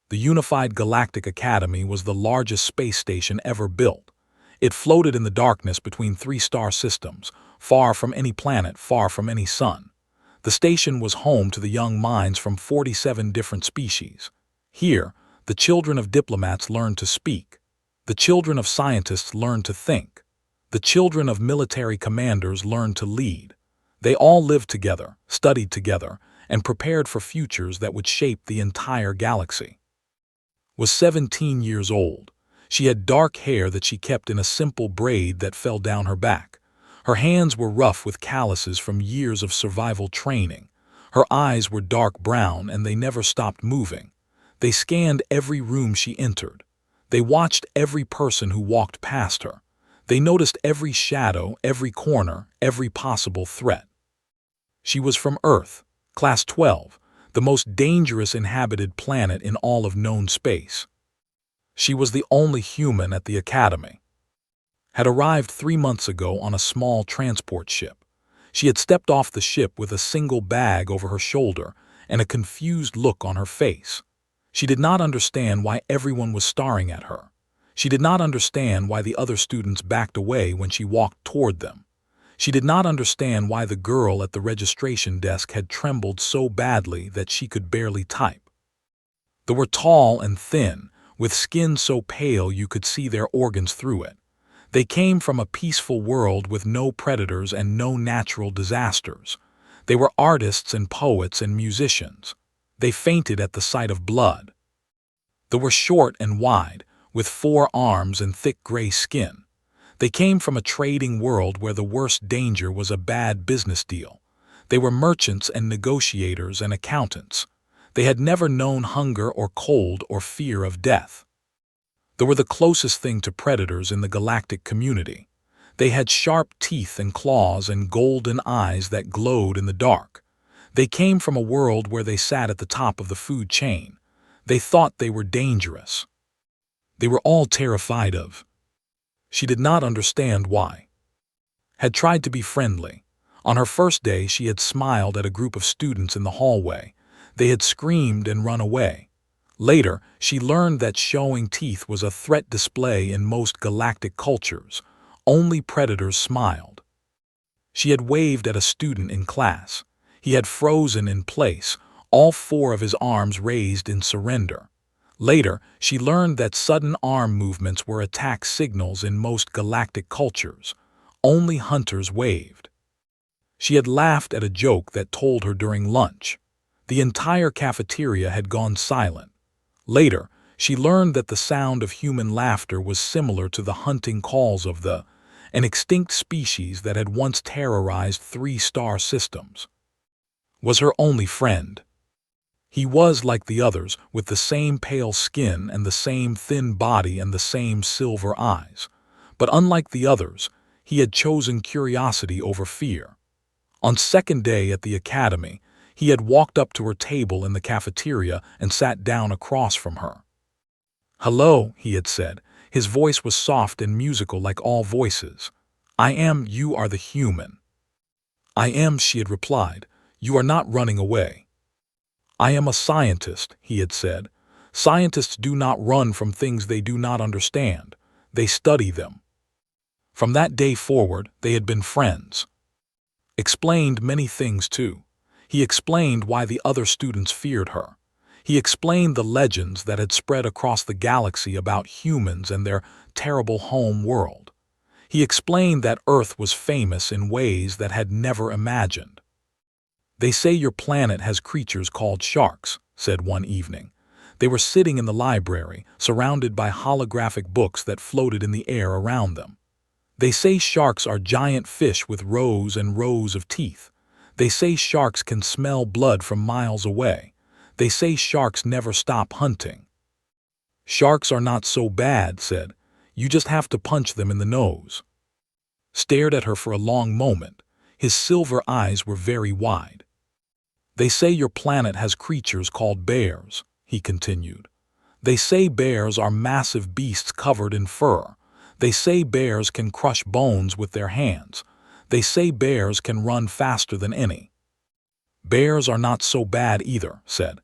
The Unified Galactic Academy was the largest space station ever built. It floated in the darkness between three star systems, far from any planet, far from any sun. The station was home to the young minds from 47 different species. Here, the children of diplomats learned to speak. The children of scientists learned to think. The children of military commanders learned to lead. They all lived together, studied together, and prepared for futures that would shape the entire galaxy. Was 17 years old. She had dark hair that she kept in a simple braid that fell down her back. Her hands were rough with calluses from years of survival training. Her eyes were dark brown and they never stopped moving. They scanned every room she entered. They watched every person who walked past her. They noticed every shadow, every corner, every possible threat. She was from Earth, Class 12, the most dangerous inhabited planet in all of known space. She was the only human at the Academy. Had arrived 3 months ago on a small transport ship. She had stepped off the ship with a single bag over her shoulder and a confused look on her face. She did not understand why everyone was staring at her. She did not understand why the other students backed away when she walked toward them. She did not understand why the girl at the registration desk had trembled so badly that she could barely type. They were tall and thin, with skin so pale you could see their organs through it. They came from a peaceful world with no predators and no natural disasters. They were artists and poets and musicians. They fainted at the sight of blood. They were short and wide, with 4 arms and thick gray skin. They came from a trading world where the worst danger was a bad business deal. They were merchants and negotiators and accountants. They had never known hunger or cold or fear of death. They were the closest thing to predators in the galactic community. They had sharp teeth and claws and golden eyes that glowed in the dark. They came from a world where they sat at the top of the food chain. They thought they were dangerous. They were all terrified of. She did not understand why. Had tried to be friendly. On her first day, she had smiled at a group of students in the hallway. They had screamed and run away. Later, she learned that showing teeth was a threat display in most galactic cultures. Only predators smiled. She had waved at a student in class. He had frozen in place, all 4 of his arms raised in surrender. Later, she learned that sudden arm movements were attack signals in most galactic cultures. Only hunters waved. She had laughed at a joke that told her during lunch. The entire cafeteria had gone silent. Later, she learned that the sound of human laughter was similar to the hunting calls of an extinct species that had once terrorized 3-star systems. Was her only friend. He was like the others, with the same pale skin and the same thin body and the same silver eyes. But unlike the others, he had chosen curiosity over fear. On second day at the academy, he had walked up to her table in the cafeteria and sat down across from her. "Hello," he had said. His voice was soft and musical like all voices. You are the human." "I am," she had replied. "You are not running away." "I am a scientist," he had said. "Scientists do not run from things they do not understand. They study them." From that day forward, they had been friends. Explained many things too. He explained why the other students feared her. He explained the legends that had spread across the galaxy about humans and their terrible home world. He explained that Earth was famous in ways that had never imagined. "They say your planet has creatures called sharks," said one evening. They were sitting in the library, surrounded by holographic books that floated in the air around them. "They say sharks are giant fish with rows and rows of teeth. They say sharks can smell blood from miles away. They say sharks never stop hunting." "Sharks are not so bad," said. "You just have to punch them in the nose." Stared at her for a long moment. His silver eyes were very wide. "They say your planet has creatures called bears," he continued. "They say bears are massive beasts covered in fur. They say bears can crush bones with their hands. They say bears can run faster than any." "Bears are not so bad either," said.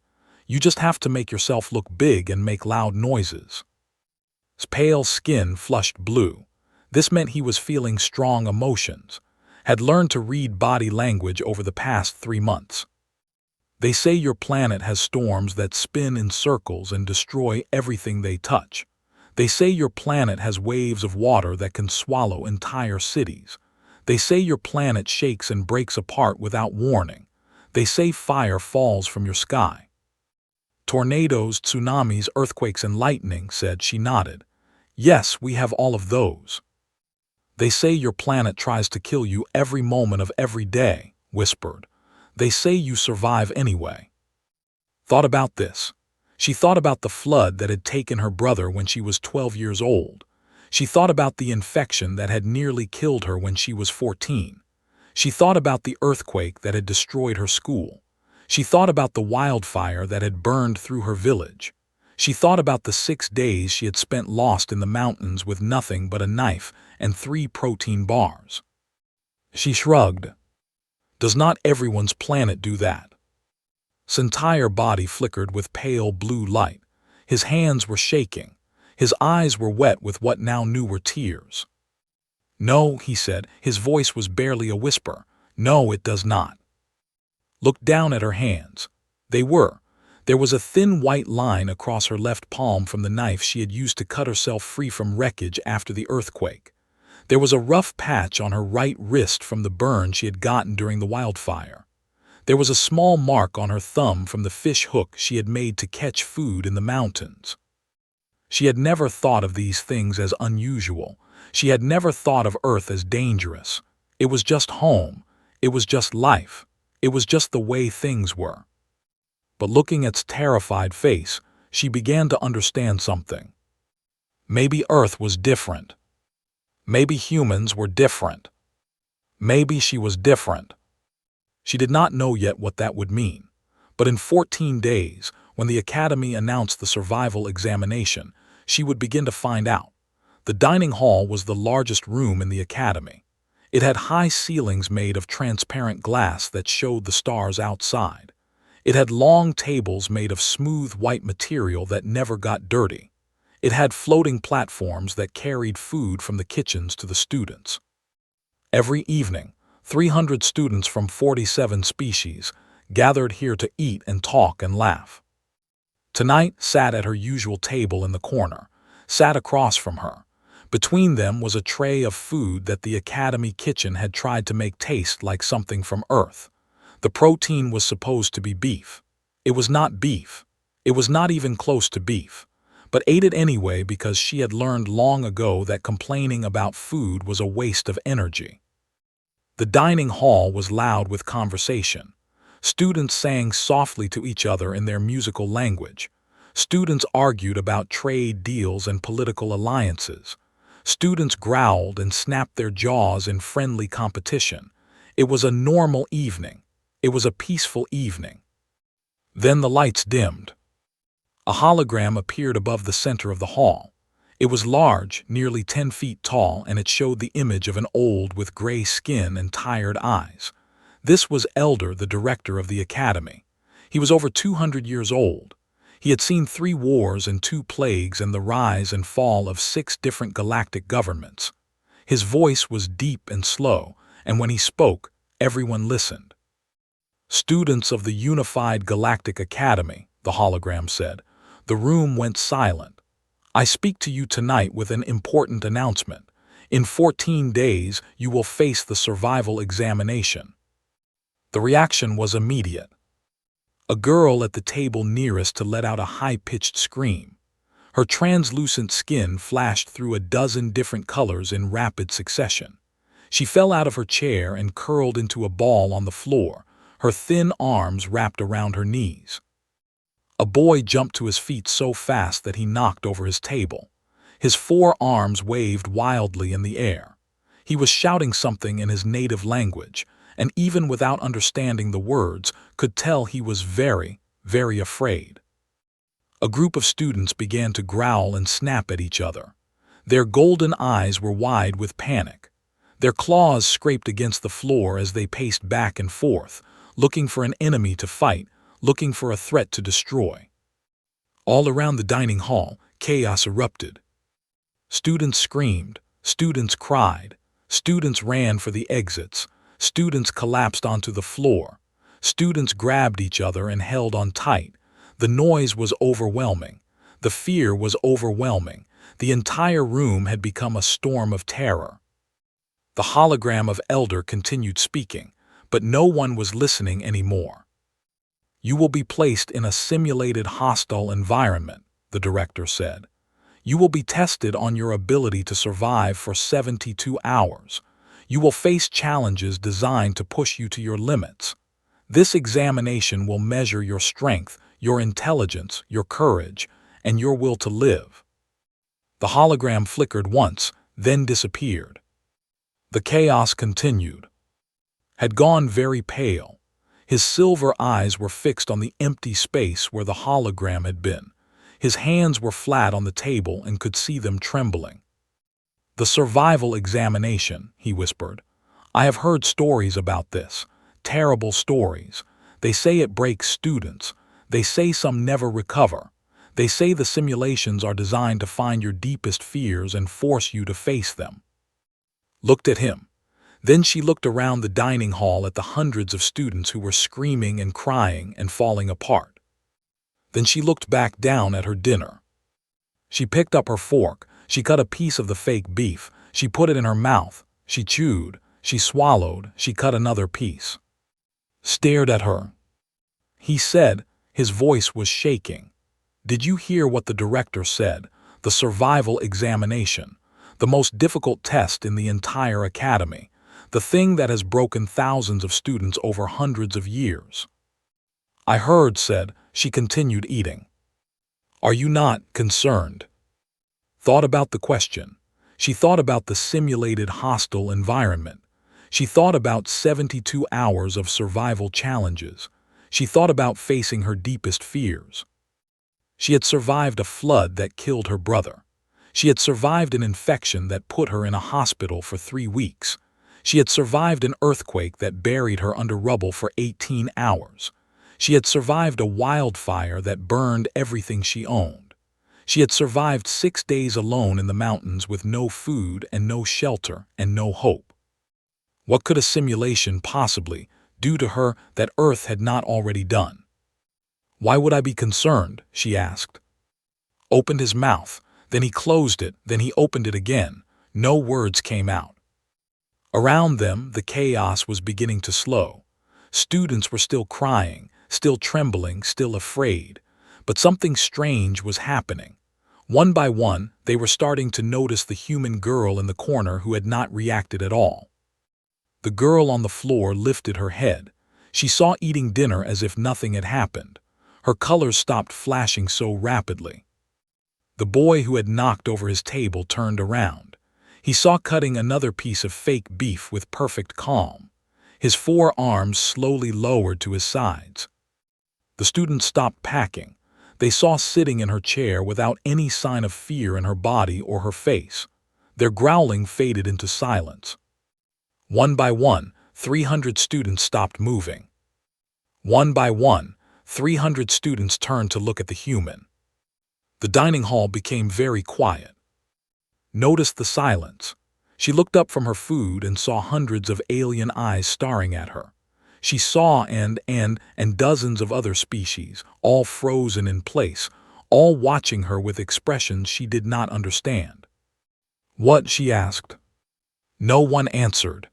You just have to make yourself look big and make loud noises. His pale skin flushed blue. This meant he was feeling strong emotions, had learned to read body language over the past 3 months. They say your planet has storms that spin in circles and destroy everything they touch. They say your planet has waves of water that can swallow entire cities. They say your planet shakes and breaks apart without warning. They say fire falls from your sky. Tornadoes, tsunamis, earthquakes, and lightning, said. She nodded. Yes, we have all of those. They say your planet tries to kill you every moment of every day, whispered. They say you survive anyway. Thought about this. She thought about the flood that had taken her brother when she was 12 years old. She thought about the infection that had nearly killed her when she was 14. She thought about the earthquake that had destroyed her school. She thought about the wildfire that had burned through her village. She thought about the 6 days she had spent lost in the mountains with nothing but a knife and 3 protein bars. She shrugged. Does not everyone's planet do that? His entire body flickered with pale blue light. His hands were shaking. His eyes were wet with what now knew were tears. No, he said. His voice was barely a whisper. No, it does not. Looked down at her hands. They were. There was a thin white line across her left palm from the knife she had used to cut herself free from wreckage after the earthquake. There was a rough patch on her right wrist from the burn she had gotten during the wildfire. There was a small mark on her thumb from the fish hook she had made to catch food in the mountains. She had never thought of these things as unusual. She had never thought of Earth as dangerous. It was just home. It was just life. It was just the way things were. But looking at its terrified face, she began to understand something. Maybe Earth was different. Maybe humans were different. Maybe she was different. She did not know yet what that would mean. But in 14 days, when the Academy announced the survival examination, she would begin to find out. The dining hall was the largest room in the Academy. It had high ceilings made of transparent glass that showed the stars outside. It had long tables made of smooth white material that never got dirty. It had floating platforms that carried food from the kitchens to the students. Every evening, 300 students from 47 species gathered here to eat and talk and laugh. Tonight sat at her usual table in the corner, sat across from her. Between them was a tray of food that the Academy kitchen had tried to make taste like something from Earth. The protein was supposed to be beef. It was not beef. It was not even close to beef, but ate it anyway because she had learned long ago that complaining about food was a waste of energy. The dining hall was loud with conversation. Students sang softly to each other in their musical language. Students argued about trade deals and political alliances. Students growled and snapped their jaws in friendly competition. It was a normal evening. It was a peaceful evening. Then the lights dimmed. A hologram appeared above the center of the hall. It was large, nearly 10 feet tall, and it showed the image of an old with gray skin and tired eyes. This was Elder, the director of the Academy. He was over 200 years old. He had seen 3 wars and 2 plagues and the rise and fall of 6 different galactic governments. His voice was deep and slow, and when he spoke, everyone listened. Students of the Unified Galactic Academy, the hologram said. The room went silent. I speak to you tonight with an important announcement. In 14 days, you will face the survival examination. The reaction was immediate. A girl at the table nearest to let out a high-pitched scream. Her translucent skin flashed through a dozen different colors in rapid succession. She fell out of her chair and curled into a ball on the floor, her thin arms wrapped around her knees. A boy jumped to his feet so fast that he knocked over his table. His 4 arms waved wildly in the air. He was shouting something in his native language, and even without understanding the words, could tell he was very, very afraid. A group of students began to growl and snap at each other. Their golden eyes were wide with panic. Their claws scraped against the floor as they paced back and forth, looking for an enemy to fight, looking for a threat to destroy. All around the dining hall, chaos erupted. Students screamed, students cried, students ran for the exits, students collapsed onto the floor, students grabbed each other and held on tight. The noise was overwhelming. The fear was overwhelming. The entire room had become a storm of terror. The hologram of Elder continued speaking, but no one was listening anymore. "You will be placed in a simulated hostile environment," the director said. "You will be tested on your ability to survive for 72 hours. You will face challenges designed to push you to your limits. This examination will measure your strength, your intelligence, your courage, and your will to live." The hologram flickered once, then disappeared. The chaos continued. Had gone very pale. His silver eyes were fixed on the empty space where the hologram had been. His hands were flat on the table and could see them trembling. "The survival examination," he whispered. "I have heard stories about this. Terrible stories. They say it breaks students. They say some never recover. They say the simulations are designed to find your deepest fears and force you to face them." Looked at him. Then she looked around the dining hall at the hundreds of students who were screaming and crying and falling apart. Then she looked back down at her dinner. She picked up her fork, she cut a piece of the fake beef, she put it in her mouth, she chewed, she swallowed, she cut another piece. Stared at her. He said, his voice was shaking. "Did you hear what the director said? The survival examination. The most difficult test in the entire academy. The thing that has broken thousands of students over hundreds of years." "I heard," said. She continued eating. "Are you not concerned?" Thought about the question. She thought about the simulated hostile environment. She thought about 72 hours of survival challenges. She thought about facing her deepest fears. She had survived a flood that killed her brother. She had survived an infection that put her in a hospital for 3 weeks. She had survived an earthquake that buried her under rubble for 18 hours. She had survived a wildfire that burned everything she owned. She had survived 6 days alone in the mountains with no food and no shelter and no hope. What could a simulation possibly do to her that Earth had not already done? "Why would I be concerned?" she asked. Opened his mouth, then he closed it, then he opened it again. No words came out. Around them, the chaos was beginning to slow. Students were still crying, still trembling, still afraid. But something strange was happening. One by one, they were starting to notice the human girl in the corner who had not reacted at all. The girl on the floor lifted her head. She saw eating dinner as if nothing had happened. Her colors stopped flashing so rapidly. The boy who had knocked over his table turned around. He saw cutting another piece of fake beef with perfect calm. His 4 arms slowly lowered to his sides. The student stopped packing. They saw sitting in her chair without any sign of fear in her body or her face. Their growling faded into silence. One by one, 300 students stopped moving. One by one, 300 students turned to look at the human. The dining hall became very quiet. Noticed the silence. She looked up from her food and saw hundreds of alien eyes staring at her. She saw and dozens of other species, all frozen in place, all watching her with expressions she did not understand. "What?" she asked. No one answered.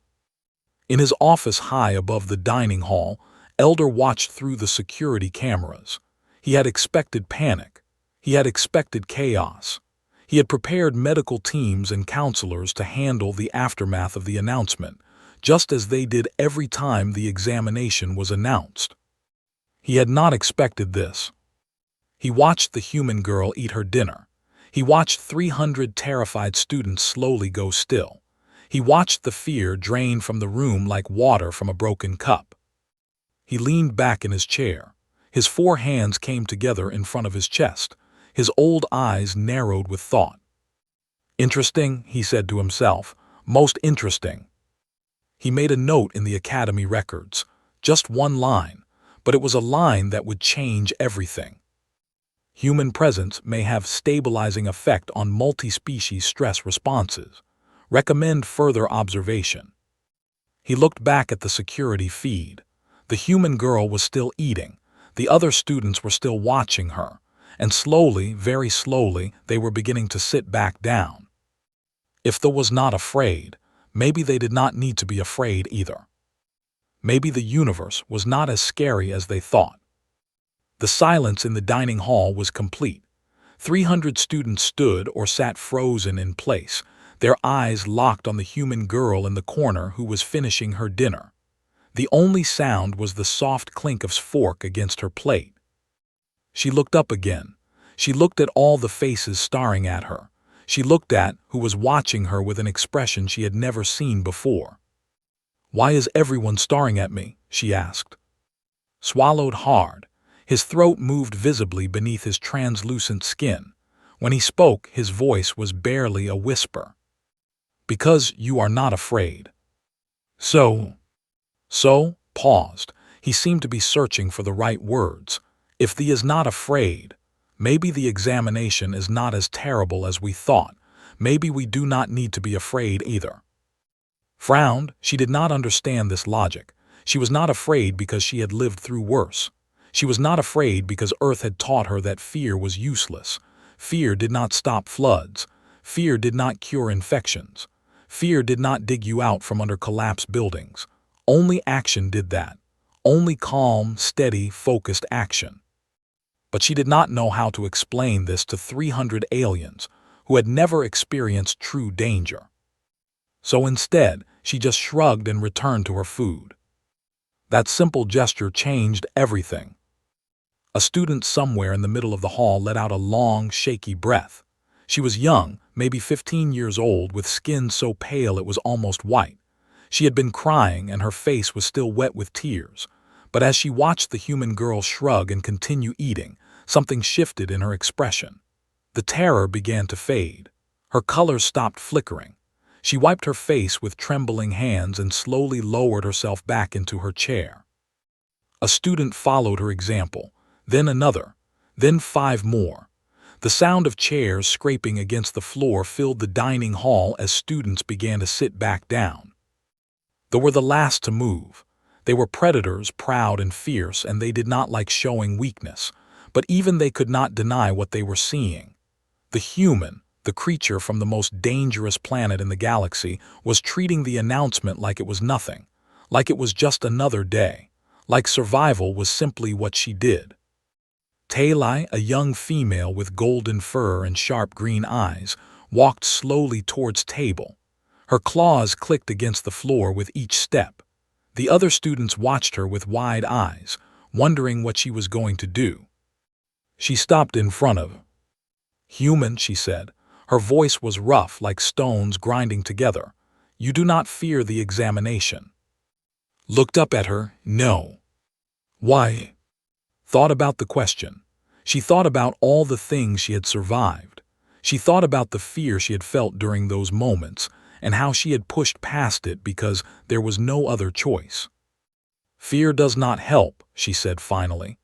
In his office high above the dining hall, Elder watched through the security cameras. He had expected panic. He had expected chaos. He had prepared medical teams and counselors to handle the aftermath of the announcement, just as they did every time the examination was announced. He had not expected this. He watched the human girl eat her dinner. He watched 300 terrified students slowly go still. He watched the fear drain from the room like water from a broken cup. He leaned back in his chair. His 4 hands came together in front of his chest. His old eyes narrowed with thought. "Interesting," he said to himself. "Most interesting." He made a note in the academy records. Just 1 line. but it was a line that would change everything. Human presence may have stabilizing effect on multi-species stress responses. Recommend further observation. He looked back at the security feed. The human girl was still eating. The other students were still watching her, and slowly, very slowly, they were beginning to sit back down. If they was not afraid, maybe they did not need to be afraid either. Maybe the universe was not as scary as they thought. The silence in the dining hall was complete. 300 students stood or sat frozen in place, their eyes locked on the human girl in the corner who was finishing her dinner. The only sound was the soft clink of fork against her plate. She looked up again. She looked at all the faces staring at her. She looked at who was watching her with an expression she had never seen before. "Why is everyone staring at me?" she asked. Swallowed hard. His throat moved visibly beneath his translucent skin. When he spoke, his voice was barely a whisper. "Because you are not afraid." So, paused. He seemed to be searching for the right words. If thee is not afraid, maybe the examination is not as terrible as we thought. Maybe we do not need to be afraid either. Frowned, she did not understand this logic. She was not afraid because she had lived through worse. She was not afraid because Earth had taught her that fear was useless. Fear did not stop floods. Fear did not cure infections. Fear did not dig you out from under collapsed buildings. Only action did that. Only calm, steady, focused action. But she did not know how to explain this to 300 aliens who had never experienced true danger. So instead, she just shrugged and returned to her food. That simple gesture changed everything. A student somewhere in the middle of the hall let out a long, shaky breath. She was young, maybe 15 years old, with skin so pale it was almost white. She had been crying and her face was still wet with tears. But as she watched the human girl shrug and continue eating, something shifted in her expression. The terror began to fade. Her color stopped flickering. She wiped her face with trembling hands and slowly lowered herself back into her chair. A student followed her example, then another, then 5 more. The sound of chairs scraping against the floor filled the dining hall as students began to sit back down. They were the last to move. They were predators, proud and fierce, and they did not like showing weakness. But even they could not deny what they were seeing. The human, the creature from the most dangerous planet in the galaxy, was treating the announcement like it was nothing, like it was just another day, like survival was simply what she did. Taylai, a young female with golden fur and sharp green eyes, walked slowly towards table. Her claws clicked against the floor with each step. The other students watched her with wide eyes, wondering what she was going to do. She stopped in front of "Human," she said. Her voice was rough like stones grinding together. "You do not fear the examination." Looked up at her, "No." "Why?" Thought about the question. She thought about all the things she had survived. She thought about the fear she had felt during those moments and how she had pushed past it because there was no other choice. "Fear does not help," she said finally.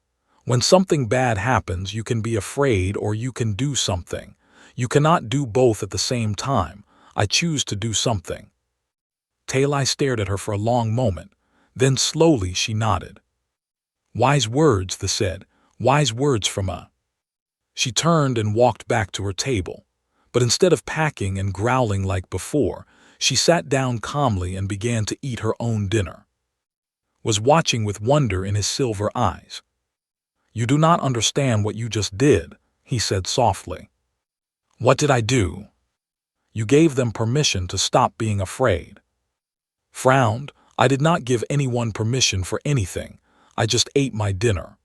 "When something bad happens, you can be afraid or you can do something. You cannot do both at the same time. I choose to do something." Taylai stared at her for a long moment. Then slowly she nodded. "Wise words," they said. "Wise words from a..." She turned and walked back to her table. But instead of packing and growling like before, she sat down calmly and began to eat her own dinner. Was watching with wonder in his silver eyes. "You do not understand what you just did," he said softly. "What did I do?" "You gave them permission to stop being afraid." Frowned. "I did not give anyone permission for anything. I just ate my dinner."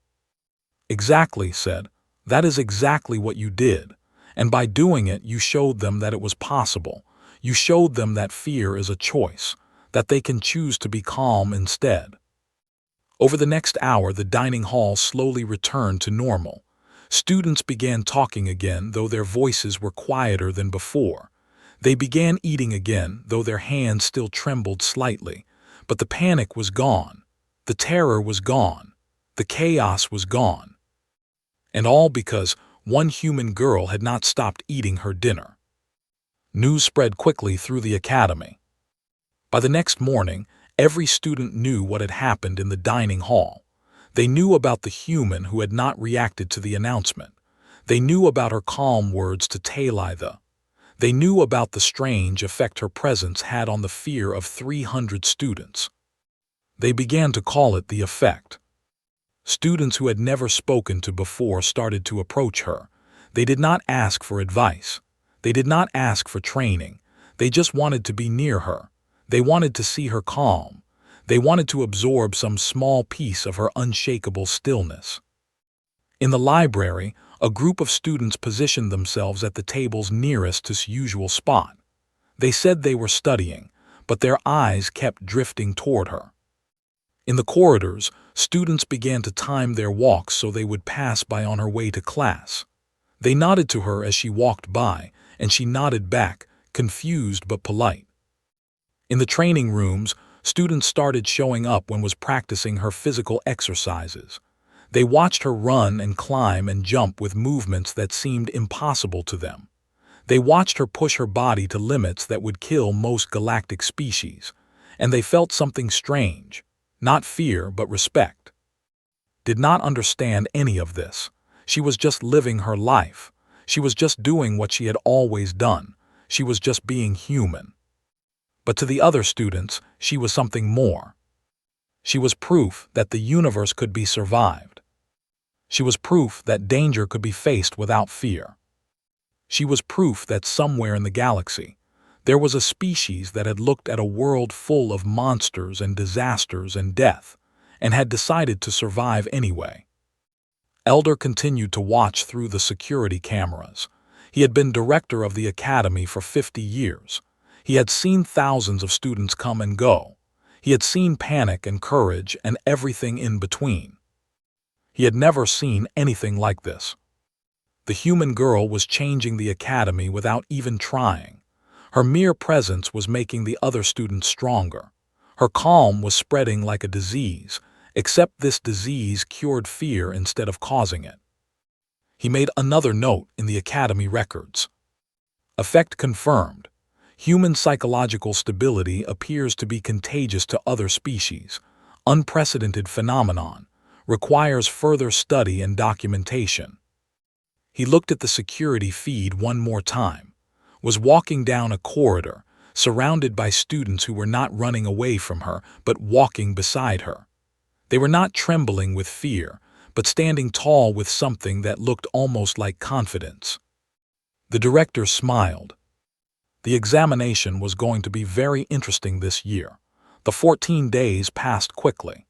"Exactly," said. "That is exactly what you did. And by doing it, you showed them that it was possible. You showed them that fear is a choice, that they can choose to be calm instead." Over the next hour, the dining hall slowly returned to normal. Students began talking again, though their voices were quieter than before. They began eating again, though their hands still trembled slightly. But the panic was gone. The terror was gone. The chaos was gone. And all because one human girl had not stopped eating her dinner. News spread quickly through the academy. By the next morning, every student knew what had happened in the dining hall. They knew about the human who had not reacted to the announcement. They knew about her calm words to Talitha. They knew about the strange effect her presence had on the fear of 300 students. They began to call it the effect. Students who had never spoken to before started to approach her. They did not ask for advice. They did not ask for training. They just wanted to be near her. They wanted to see her calm. They wanted to absorb some small piece of her unshakable stillness. In the library, a group of students positioned themselves at the tables nearest to its usual spot. They said they were studying, but their eyes kept drifting toward her. In the corridors, students began to time their walks so they would pass by on her way to class. They nodded to her as she walked by, and she nodded back, confused but polite. In the training rooms, students started showing up when was practicing her physical exercises. They watched her run and climb and jump with movements that seemed impossible to them. They watched her push her body to limits that would kill most galactic species, and they felt something strange, not fear but respect. Did not understand any of this. She was just living her life. She was just doing what she had always done. She was just being human. But to the other students, she was something more. She was proof that the universe could be survived. She was proof that danger could be faced without fear. She was proof that somewhere in the galaxy, there was a species that had looked at a world full of monsters and disasters and death, and had decided to survive anyway. Elder continued to watch through the security cameras. He had been director of the academy for 50 years. He had seen thousands of students come and go. He had seen panic and courage and everything in between. He had never seen anything like this. The human girl was changing the academy without even trying. Her mere presence was making the other students stronger. Her calm was spreading like a disease, except this disease cured fear instead of causing it. He made another note in the academy records. Effect confirmed. Human psychological stability appears to be contagious to other species. Unprecedented phenomenon. Requires further study and documentation. He looked at the security feed one more time. Was walking down a corridor, surrounded by students who were not running away from her, but walking beside her. They were not trembling with fear, but standing tall with something that looked almost like confidence. The director smiled. The examination was going to be very interesting this year. The 14 days passed quickly.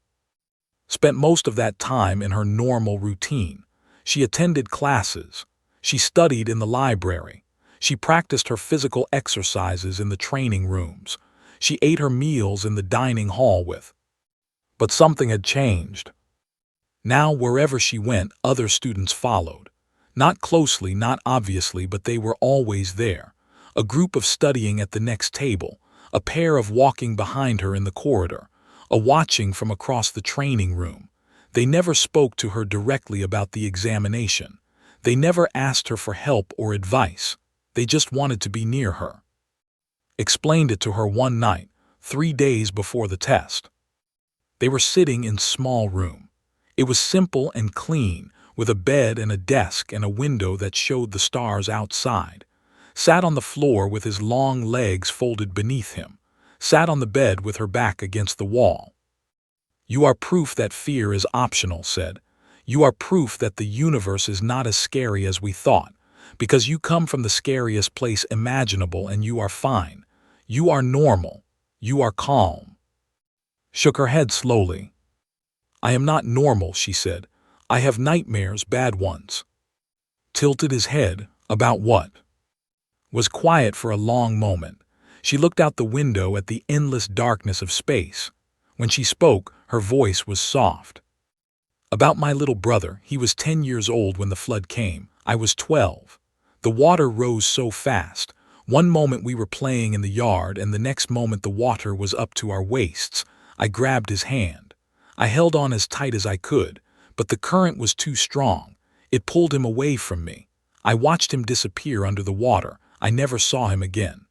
Spent most of that time in her normal routine. She attended classes. She studied in the library. She practiced her physical exercises in the training rooms. She ate her meals in the dining hall with. But something had changed. Now, wherever she went, other students followed. Not closely, not obviously, but they were always there. A group of studying at the next table, a pair of walking behind her in the corridor, a watching from across the training room. They never spoke to her directly about the examination. They never asked her for help or advice. They just wanted to be near her. Explained it to her one night, 3 days before the test. They were sitting in a small room. It was simple and clean, with a bed and a desk and a window that showed the stars outside. Sat on the floor with his long legs folded beneath him. Sat on the bed with her back against the wall. "You are proof that fear is optional," said. "You are proof that the universe is not as scary as we thought, because you come from the scariest place imaginable and you are fine. You are normal. You are calm." Shook her head slowly. "I am not normal," she said. "I have nightmares, bad ones." Tilted his head. "About what?" Was quiet for a long moment. She looked out the window at the endless darkness of space. When she spoke, her voice was soft. "About my little brother. He was 10 years old when the flood came. I was 12. The water rose so fast. One moment we were playing in the yard and the next moment the water was up to our waists. I grabbed his hand. I held on as tight as I could. but the current was too strong. It pulled him away from me. I watched him disappear under the water. I never saw him again.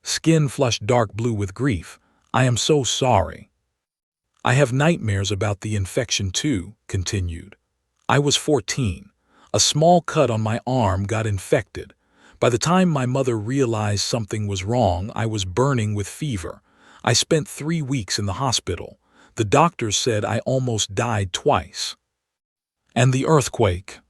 Skin flushed dark blue with grief. I am so sorry. I have nightmares about the infection too, continued. I was 14. A small cut on my arm got infected. By the time my mother realized something was wrong, I was burning with fever. I spent 3 weeks in the hospital. The doctors said I almost died twice. And the earthquake.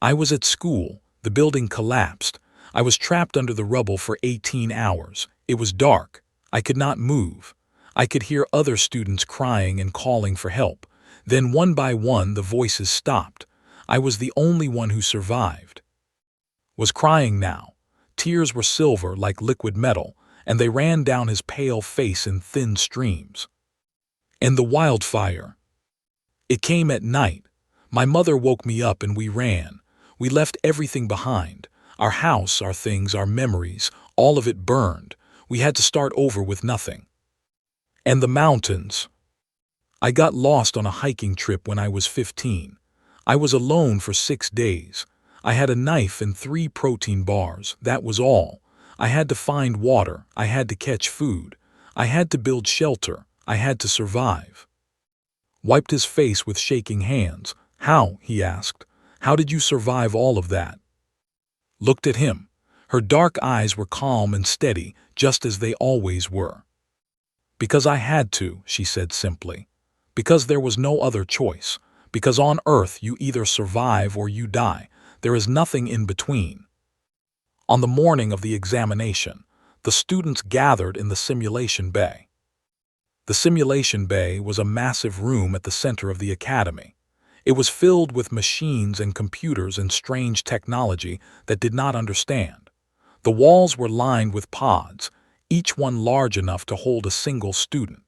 I was at school. The building collapsed. I was trapped under the rubble for 18 hours. It was dark. I could not move. I could hear other students crying and calling for help. Then one by one the voices stopped. I was the only one who survived. Was crying now. Tears were silver like liquid metal, and they ran down his pale face in thin streams. And the wildfire. It came at night. My mother woke me up and we ran. We left everything behind. Our house, our things, our memories, all of it burned. We had to start over with nothing. And the mountains. I got lost on a hiking trip when I was 15. I was alone for 6 days. I had a knife and 3 protein bars. That was all. I had to find water. I had to catch food. I had to build shelter. I had to survive. Wiped his face with shaking hands. How? He asked. How did you survive all of that? Looked at him. Her dark eyes were calm and steady, just as they always were. Because I had to, she said simply. Because there was no other choice. Because on Earth you either survive or you die. There is nothing in between. On the morning of the examination, the students gathered in the simulation bay. The simulation bay was a massive room at the center of the academy. It was filled with machines and computers and strange technology that did not understand. The walls were lined with pods, each one large enough to hold a single student.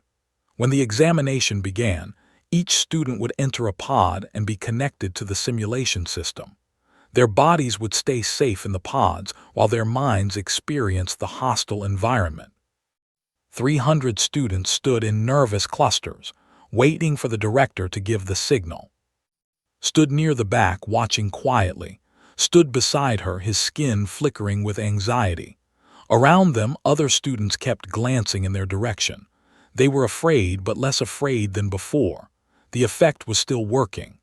When the examination began, each student would enter a pod and be connected to the simulation system. Their bodies would stay safe in the pods while their minds experienced the hostile environment. 300 students stood in nervous clusters, waiting for the director to give the signal. Stood near the back, watching quietly. Stood beside her, his skin flickering with anxiety. Around them, other students kept glancing in their direction. They were afraid, but less afraid than before. The effect was still working.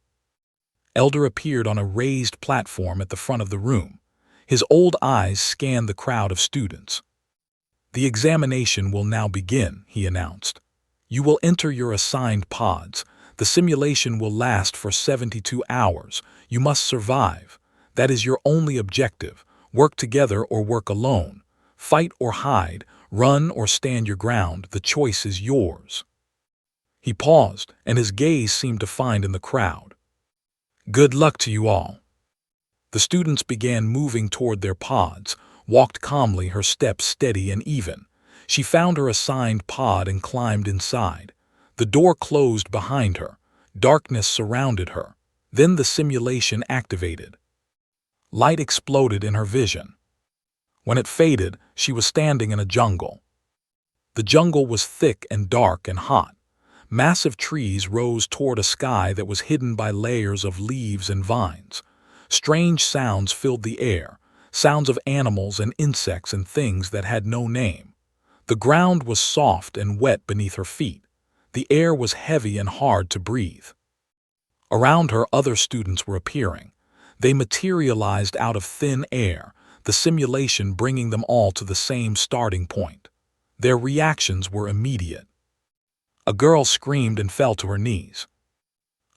Elder appeared on a raised platform at the front of the room. His old eyes scanned the crowd of students. The examination will now begin, he announced. You will enter your assigned pods. The simulation will last for 72 hours. You must survive. That is your only objective. Work together or work alone. Fight or hide. Run or stand your ground. The choice is yours. He paused, and his gaze seemed to find in the crowd. Good luck to you all. The students began moving toward their pods, walked calmly, her steps steady and even. She found her assigned pod and climbed inside. The door closed behind her. Darkness surrounded her. Then the simulation activated. Light exploded in her vision. When it faded, she was standing in a jungle. The jungle was thick and dark and hot. Massive trees rose toward a sky that was hidden by layers of leaves and vines. Strange sounds filled the air, sounds of animals and insects and things that had no name. The ground was soft and wet beneath her feet. The air was heavy and hard to breathe. Around her, other students were appearing. They materialized out of thin air, the simulation bringing them all to the same starting point. Their reactions were immediate. A girl screamed and fell to her knees.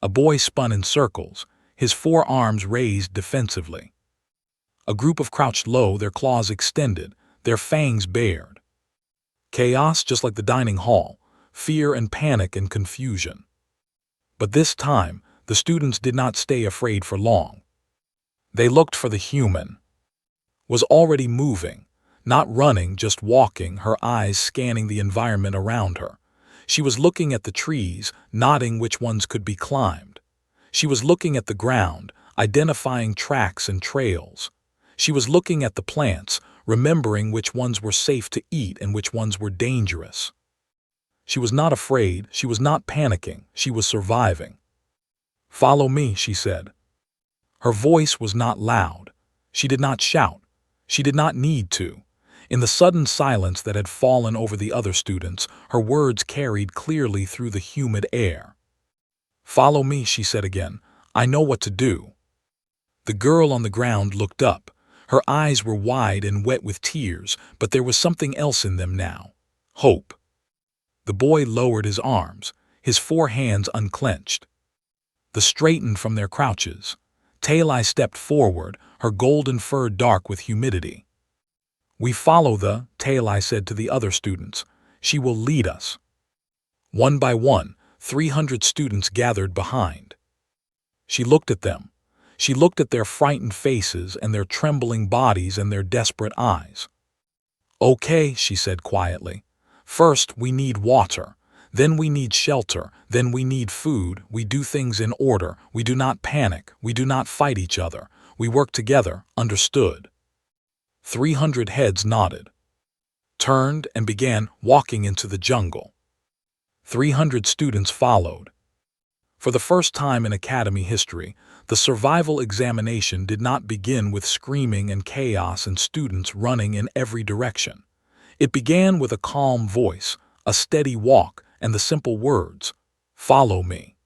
A boy spun in circles, his forearms raised defensively. A group of crouched low, their claws extended, their fangs bared. Chaos just like the dining hall, fear and panic and confusion. But this time, the students did not stay afraid for long. They looked for the human. Was already moving, not running, just walking, her eyes scanning the environment around her. She was looking at the trees, nodding which ones could be climbed. She was looking at the ground, identifying tracks and trails. She was looking at the plants, remembering which ones were safe to eat and which ones were dangerous. She was not afraid, she was not panicking, she was surviving. "Follow me," she said. Her voice was not loud. She did not shout. She did not need to. In the sudden silence that had fallen over the other students, her words carried clearly through the humid air. "Follow me," she said again. "I know what to do." The girl on the ground looked up. Her eyes were wide and wet with tears, but there was something else in them now. Hope. The boy lowered his arms, his four hands unclenched. They straightened from their crouches. Talai stepped forward, her golden fur dark with humidity. "We follow the," Talai said to the other students. "She will lead us." One by one, 300 students gathered behind. She looked at them. She looked at their frightened faces and their trembling bodies and their desperate eyes. "Okay," she said quietly. "First, we need water. Then we need shelter. Then we need food. We do things in order. We do not panic. We do not fight each other. We work together, understood?" 300 heads nodded, turned, and began walking into the jungle. 300 students followed. For the first time in Academy history, the survival examination did not begin with screaming and chaos and students running in every direction. It began with a calm voice, a steady walk, and the simple words, "Follow me."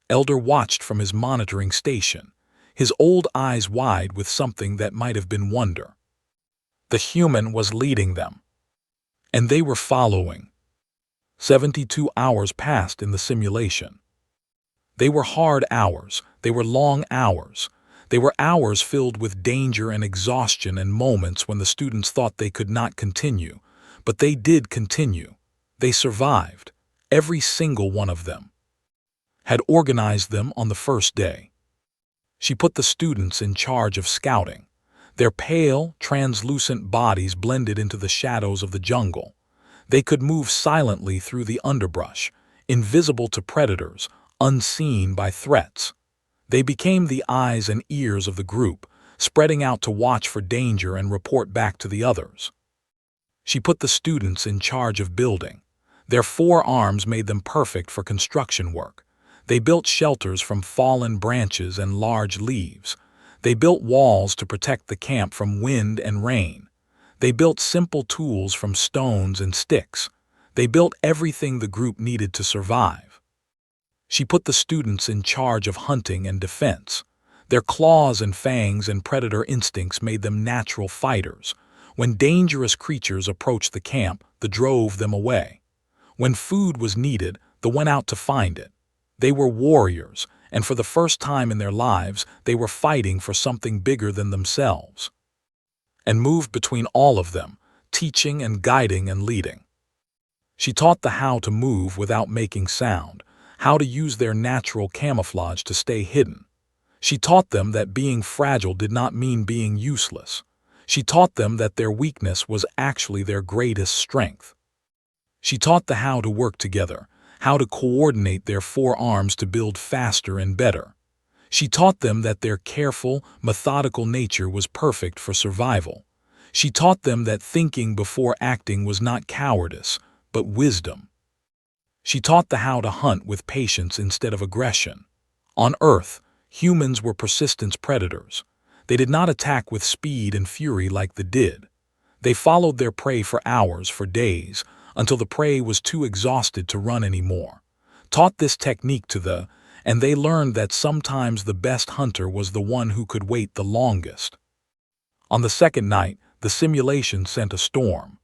Elder watched from his monitoring station, his old eyes wide with something that might have been wonder. The human was leading them, and they were following. 72 hours passed in the simulation. They were hard hours. They were long hours. They were hours filled with danger and exhaustion and moments when the students thought they could not continue. But they did continue. They survived. Every single one of them had organized them on the first day. She put the students in charge of scouting. Their pale, translucent bodies blended into the shadows of the jungle. They could move silently through the underbrush, invisible to predators, unseen by threats. They became the eyes and ears of the group, spreading out to watch for danger and report back to the others. She put the students in charge of building. Their forearms made them perfect for construction work. They built shelters from fallen branches and large leaves. They built walls to protect the camp from wind and rain. They built simple tools from stones and sticks. They built everything the group needed to survive. She put the students in charge of hunting and defense. Their claws and fangs and predator instincts made them natural fighters. When dangerous creatures approached the camp, they drove them away. When food was needed, they went out to find it. They were warriors, and for the first time in their lives, they were fighting for something bigger than themselves. And moved between all of them, teaching and guiding and leading. She taught the how to move without making sound, how to use their natural camouflage to stay hidden. She taught them that being fragile did not mean being useless. She taught them that their weakness was actually their greatest strength. She taught the how to work together, how to coordinate their forearms to build faster and better. She taught them that their careful, methodical nature was perfect for survival. She taught them that thinking before acting was not cowardice, but wisdom. She taught the how to hunt with patience instead of aggression. On Earth, humans were persistent predators. They did not attack with speed and fury like they did. They followed their prey for hours, for days, until the prey was too exhausted to run anymore. Taught this technique to the, and they learned that sometimes the best hunter was the one who could wait the longest. On the second night, the simulation sent a storm.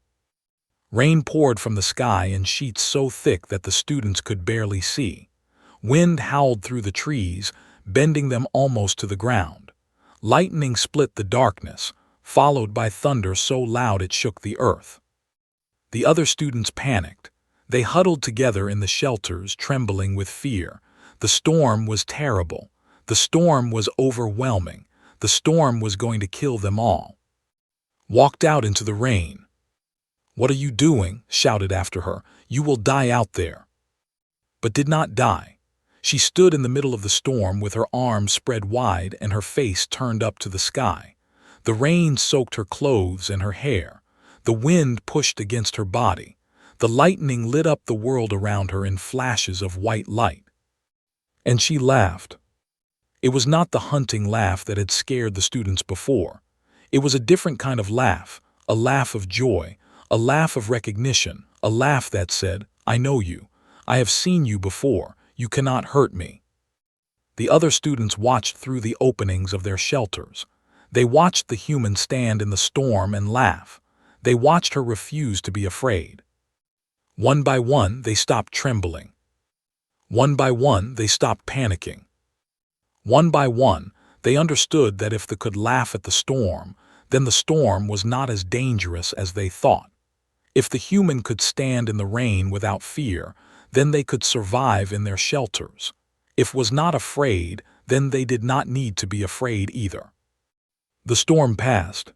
Rain poured from the sky in sheets so thick that the students could barely see. Wind howled through the trees, bending them almost to the ground. Lightning split the darkness, followed by thunder so loud it shook the earth. The other students panicked. They huddled together in the shelters, trembling with fear. The storm was terrible. The storm was overwhelming. The storm was going to kill them all. Walked out into the rain. "What are you doing?" shouted after her. "You will die out there." But did not die. She stood in the middle of the storm with her arms spread wide and her face turned up to the sky. The rain soaked her clothes and her hair. The wind pushed against her body. The lightning lit up the world around her in flashes of white light. And she laughed. It was not the hunting laugh that had scared the students before. It was a different kind of laugh, a laugh of joy, a laugh of recognition, a laugh that said, "I know you. I have seen you before. You cannot hurt me." The other students watched through the openings of their shelters. They watched the human stand in the storm and laugh. They watched her refuse to be afraid. One by one, they stopped trembling. One by one, they stopped panicking. One by one, they understood that if they could laugh at the storm, then the storm was not as dangerous as they thought. If the human could stand in the rain without fear, then they could survive in their shelters. If was not afraid, then they did not need to be afraid either. The storm passed.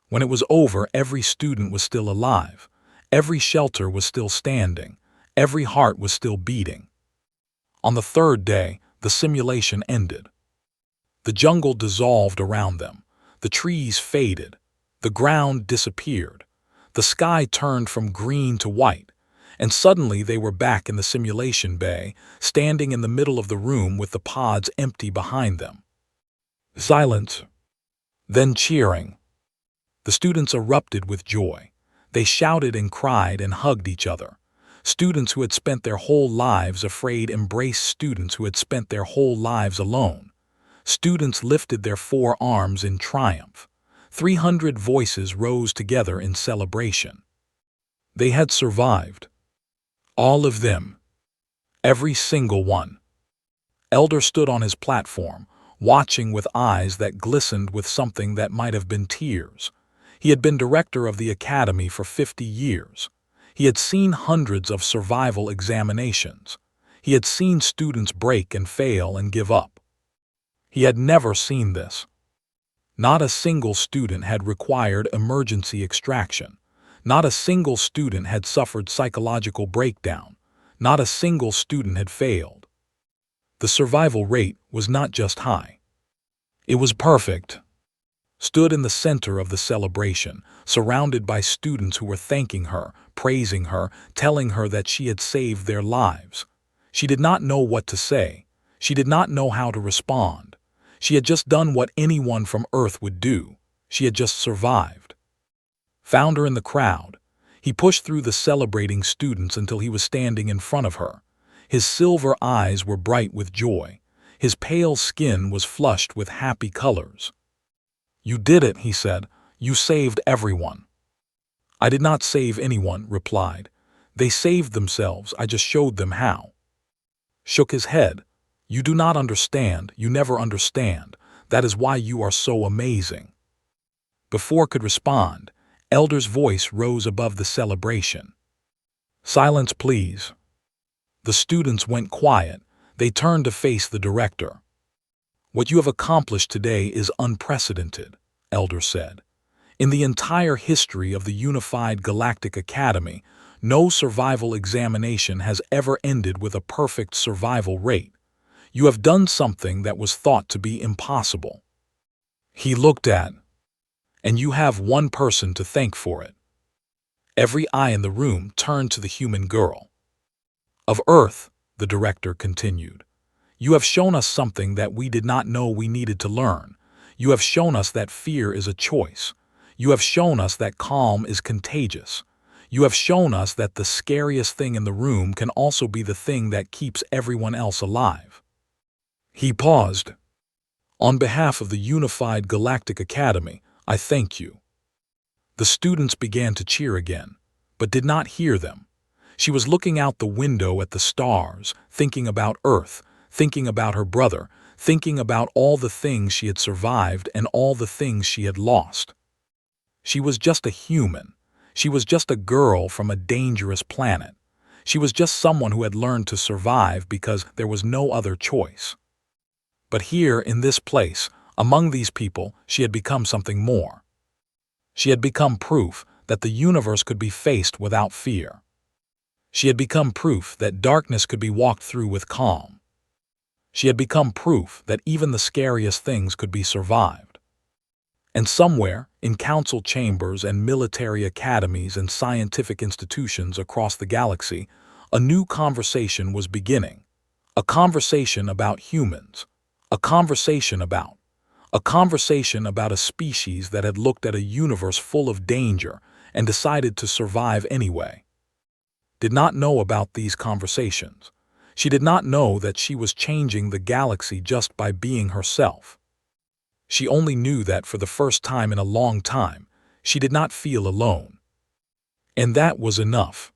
When it was over, every student was still alive. Every shelter was still standing. Every heart was still beating. On the third day, the simulation ended. The jungle dissolved around them. The trees faded. The ground disappeared. The sky turned from green to white. And suddenly they were back in the simulation bay, standing in the middle of the room with the pods empty behind them. Silence. Then cheering. The students erupted with joy. They shouted and cried and hugged each other. Students who had spent their whole lives afraid embraced students who had spent their whole lives alone. Students lifted their forearms in triumph. 300 voices rose together in celebration. They had survived. All of them. Every single one. Elder stood on his platform, watching with eyes that glistened with something that might have been tears. He had been director of the academy for 50 years. He had seen hundreds of survival examinations. He had seen students break and fail and give up. He had never seen this. Not a single student had required emergency extraction. Not a single student had suffered psychological breakdown. Not a single student had failed. The survival rate was not just high. It was perfect. Stood in the center of the celebration, surrounded by students who were thanking her, praising her, telling her that she had saved their lives. She did not know what to say. She did not know how to respond. She had just done what anyone from Earth would do. She had just survived. Found her in the crowd. He pushed through the celebrating students until he was standing in front of her. His silver eyes were bright with joy. His pale skin was flushed with happy colors. "You did it," he said. "You saved everyone." "I did not save anyone," replied. "They saved themselves. I just showed them how." Shook his head. "You do not understand. You never understand. That is why you are so amazing." Before could respond, Elder's voice rose above the celebration. "Silence, please." The students went quiet. They turned to face the director. "What you have accomplished today is unprecedented," Elder said. "In the entire history of the Unified Galactic Academy, no survival examination has ever ended with a perfect survival rate. You have done something that was thought to be impossible." He looked at, "And you have one person to thank for it." Every eye in the room turned to the human girl. "Of Earth," the director continued, "you have shown us something that we did not know we needed to learn. You have shown us that fear is a choice. You have shown us that calm is contagious. You have shown us that the scariest thing in the room can also be the thing that keeps everyone else alive." He paused. "On behalf of the Unified Galactic Academy, I thank you." The students began to cheer again, but did not hear them. She was looking out the window at the stars, thinking about Earth, thinking about her brother, thinking about all the things she had survived and all the things she had lost. She was just a human. She was just a girl from a dangerous planet. She was just someone who had learned to survive because there was no other choice. But here, in this place, among these people, she had become something more. She had become proof that the universe could be faced without fear. She had become proof that darkness could be walked through with calm. She had become proof that even the scariest things could be survived. And somewhere, in council chambers and military academies and scientific institutions across the galaxy, a new conversation was beginning. A conversation about humans. A conversation about. A conversation about a species that had looked at a universe full of danger and decided to survive anyway. Did not know about these conversations. She did not know that she was changing the galaxy just by being herself. She only knew that for the first time in a long time, she did not feel alone. And that was enough.